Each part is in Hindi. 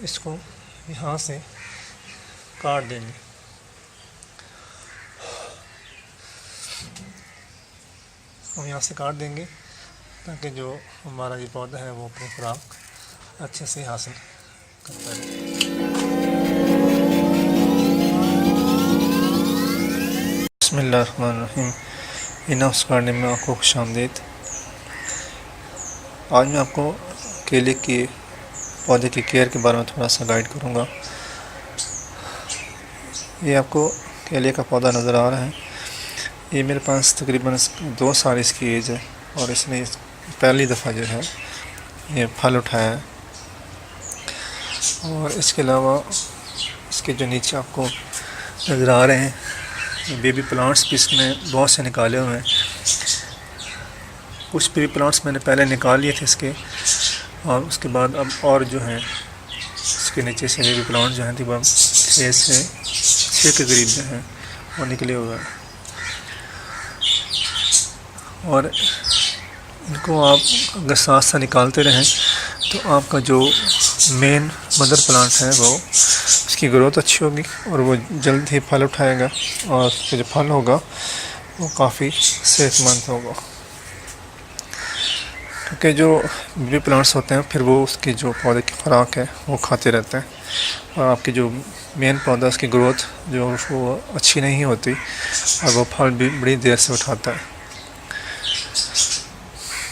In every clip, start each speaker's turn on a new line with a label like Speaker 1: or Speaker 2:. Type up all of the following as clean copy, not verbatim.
Speaker 1: इसको यहाँ से काट देंगे। हम यहाँ से काट देंगे ताकि जो हमारा ये पौधा है वो अपनी खुराक अच्छे से हासिल करता है। बिस्मिल्लाहिर्रहमानिर्रहीम। इनॉक्स गार्डन में आपको खुशामदीद। आज मैं आपको केले के पौधे की केयर के बारे में थोड़ा सा गाइड करूँगा। ये आपको केले का पौधा नज़र आ रहा है। ये मेरे पास तकरीबन 2 साल इसकी एज है और इसने पहली दफ़ा जो है ये फल उठाया है। और इसके अलावा इसके जो नीचे आपको नज़र आ रहे हैं बेबी प्लांट्स भी इसमें बहुत से निकाले हुए हैं। कुछ बेबी प्लांट्स मैंने पहले निकाल लिए थे इसके, और उसके बाद अब और जो हैं इसके नीचे से बेबी प्लांट जो हैं तकरीबन 6 से 6 के करीब जो हैं वो निकले हुए हैं। और इनको आप अगर साथ साथ निकालते रहें तो आपका जो मेन मदर प्लांट है वो उसकी ग्रोथ अच्छी होगी और वो जल्द ही फल उठाएगा और उसका जो फल होगा वो काफ़ी सेहतमंद होगा। क्योंकि जो बेबी प्लांट्स होते हैं फिर वो उसकी जो पौधे की खुराक है वो खाते रहते हैं और आपकी जो मेन पौधा उसकी ग्रोथ जो वो अच्छी नहीं होती और वो फल भी बड़ी देर से उठाता है।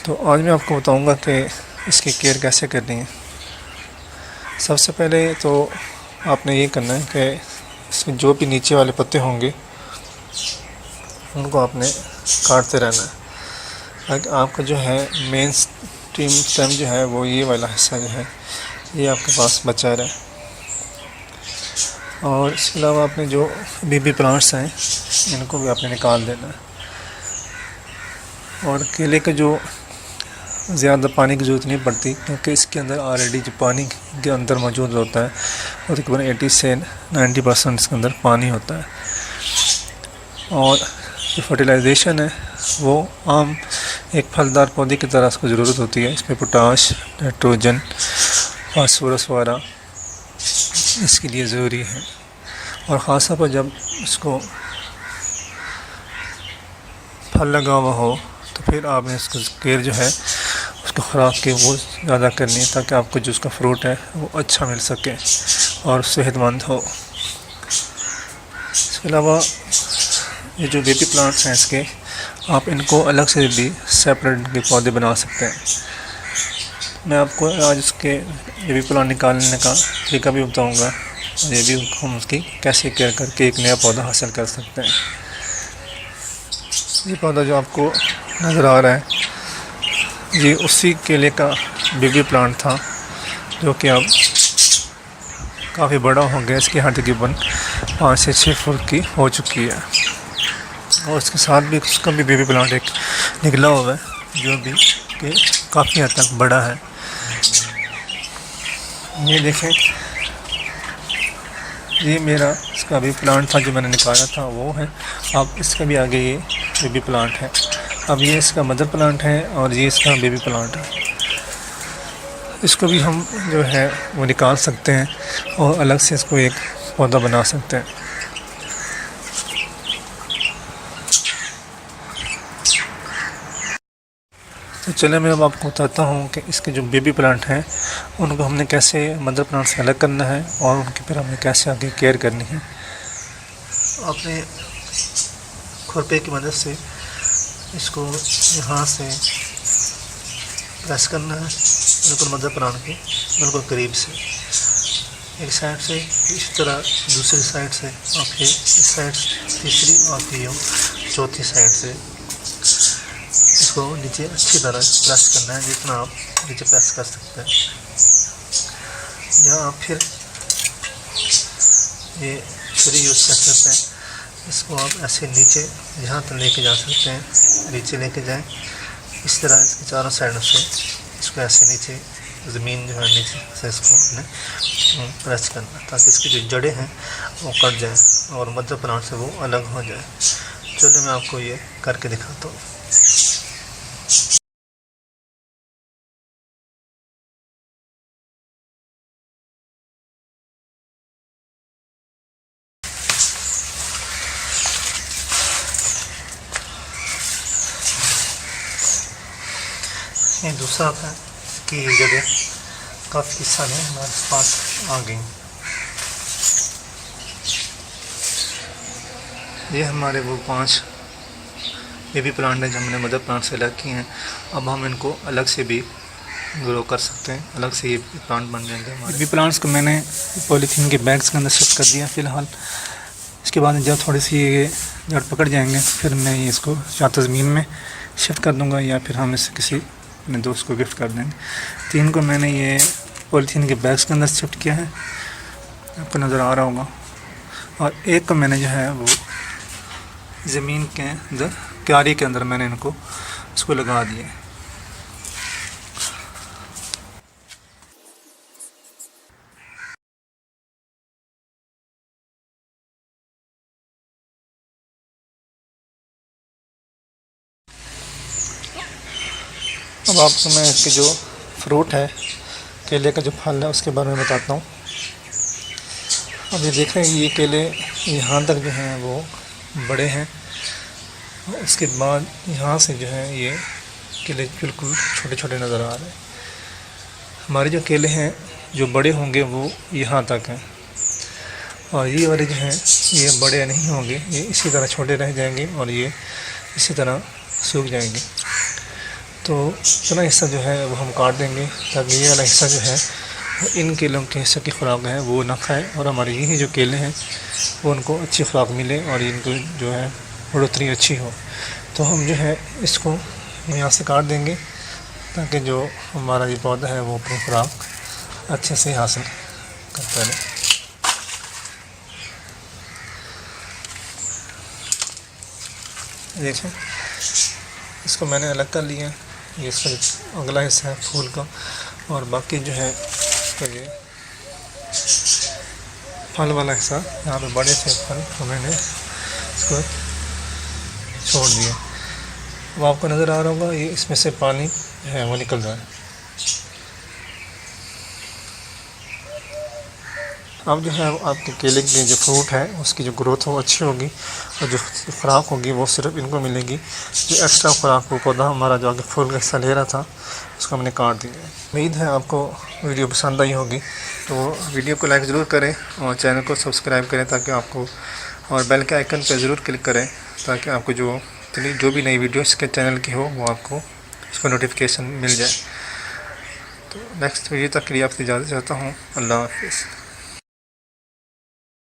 Speaker 1: तो आज मैं आपको बताऊंगा कि इसकी केयर कैसे करनी है। सबसे पहले तो आपने ये करना है कि इसमें जो भी नीचे वाले पत्ते होंगे उनको आपने काटते रहना है ताकि आपका जो है मेन स्टेम जो है वो ये वाला हिस्सा जो है ये आपके पास बचा रहे। और इसके अलावा आपने जो बेबी प्लांट्स हैं इनको भी आपने निकाल देना है। और केले का जो ज़्यादा पानी की ज़रूरत नहीं पड़ती क्योंकि इसके अंदर ऑलरेडी जो पानी के अंदर मौजूद होता है वो तकरीबन 80 से 90% इसके अंदर पानी होता है। और जो फर्टिलाइजेशन है वो आम एक फलदार पौधे की तरह इसको ज़रूरत होती है। इसमें पोटाश, नाइट्रोजन, फास्फोरस वगैरह इसके लिए ज़रूरी है। और ख़ास तौर पर जब इसको फल लगा हुआ हो तो फिर आपने इसको केयर जो है उसकी खुराक की वो ज़्यादा करनी है ताकि आपको जो उसका फ्रूट है वो अच्छा मिल सके और सेहतमंद हो। इसके अलावा ये जो बेबी प्लांट्स हैं इसके आप इनको अलग से भी सेपरेट के पौधे बना सकते हैं। मैं आपको आज इसके बेबी प्लांट निकालने का तरीका भी बताऊँगा, ये भी हम उसकी कैसे केयर करके एक नया पौधा हासिल कर सकते हैं। ये पौधा जो आपको नज़र आ रहा है ये उसी केले का बेबी प्लांट था जो कि अब काफ़ी बड़ा हो गया। इसकी हाइट तकरीबन 5 से 6 फुट की हो चुकी है। और इसके साथ भी उसका भी बेबी प्लांट एक निकला हुआ है जो भी कि काफ़ी हद तक बड़ा है। ये देखें, ये मेरा इसका भी प्लांट था जो मैंने निकाला था वो है। अब इसका भी आगे ये बेबी प्लांट है। अब ये इसका मदर प्लांट है और ये इसका बेबी प्लांट है। इसको भी हम जो है वो निकाल सकते हैं और अलग से इसको एक पौधा बना सकते हैं। तो चलिए मैं अब आपको बताता हूँ कि इसके जो बेबी प्लांट हैं उनको हमने कैसे मदर प्लांट से अलग करना है और उनकी फिर हमें कैसे आगे केयर करनी है। आपने खुरपे की मदद से इसको यहाँ से प्रेस करना है बिल्कुल मदर प्लांट के बिल्कुल करीब से। एक साइड से इस तरह, दूसरी साइड से और फिर इस साइड तीसरी और फिर चौथी साइड से इसको नीचे अच्छी तरह प्रेस करना है जितना आप नीचे प्रेस कर सकते हैं। या फिर ये छुरी यूज़ कर सकते हैं। इसको आप ऐसे नीचे जहाँ तक लेके जा सकते हैं, नीचे लेके जाएं। इस तरह इसके चारों साइडों से इसको ऐसे नीचे ज़मीन जो है नीचे से इसको अपने प्रेस करना ताकि इसकी जो जड़ें हैं वो कट जाएं और मदर प्लांट से वो अलग हो जाए। चलिए मैं आपको ये करके दिखाता हूँ। ये दूसरा था कि जगह काफ़ी सारे हमारे पास आ गई। ये हमारे वो 5 बेबी प्लांट हैं जो हमने मदर प्लांट से अलग किए हैं। अब हम इनको अलग से भी ग्रो कर सकते हैं, अलग से ये प्लांट बन जाएंगे हमारे। बेबी प्लांट्स को मैंने पॉलीथीन के बैग्स के अंदर शिफ्ट कर दिया फ़िलहाल। इसके बाद जब थोड़ी सी ये जड़ पकड़ जाएंगे फिर मैं इसको या तो ज़मीन में शिफ्ट कर दूंगा या फिर हम इसे किसी अपने दोस्त को गिफ्ट कर देंगे। 3 को मैंने ये पॉलीथीन के बैग्स के अंदर शिफ्ट किया है, आपको नज़र आ रहा होगा। और एक को मैंने जो है वो ज़मीन के अंदर क्यारी के अंदर मैंने इनको इसको लगा दिया। अब आपको मैं इसके जो फ्रूट है, केले का जो फल है उसके बारे में बताता हूँ। अब ये देख रहे हैं ये केले यहाँ तक जो हैं वो बड़े हैं, उसके बाद यहाँ से जो है ये केले बिल्कुल छोटे छोटे नज़र आ रहे हैं। हमारे जो केले हैं जो बड़े होंगे वो यहाँ तक हैं, और ये वाले जो हैं ये बड़े नहीं होंगे, ये इसी तरह छोटे रह जाएंगे और ये इसी तरह सूख जाएंगे। तो इतना हिस्सा जो है वो हम काट देंगे ताकि ये वाला हिस्सा जो है वो इन केलों के हिस्से की खुराक है वो ना खाए, और हमारे यही जो केले हैं वो उनको अच्छी खुराक मिले और इनको जो है बढ़ोतरी अच्छी हो। तो हम जो है इसको यहाँ से काट देंगे ताकि जो हमारा ये पौधा है वो अपनी खुराक अच्छे से हासिल करता रहे। देखें, इसको मैंने अलग कर लिया। ये इसका जो अगला हिस्सा है फूल का, और बाकी जो है तो ये फल वाला हिस्सा, यहाँ पे बड़े से फल तो मैंने इसको छोड़ दिया। अब आपको नज़र आ रहा होगा ये इसमें से पानी है वो निकल रहा है। अब जो है आपके केले के जो फ्रूट है उसकी जो ग्रोथ हो अच्छी होगी, और जो खुराक होगी वो सिर्फ इनको मिलेगी। जो एक्स्ट्रा खुराक वो पौधा हमारा जो आगे फूल का हिस्सा ले रहा था उसको हमने काट दिया। उम्मीद है आपको वीडियो पसंद आई होगी, तो वीडियो को लाइक ज़रूर करें और चैनल को सब्सक्राइब करें ताकि आपको, और बेल के आइकन पर ज़रूर क्लिक करें ताकि आपको जो भी नई वीडियो इसके चैनल की हो वो आपको उसका नोटिफिकेशन मिल जाए। तो नेक्स्ट वीडियो तक के लिए आपसे इजाज़त चाहता हूँ। अल्लाह हाफ़िज़।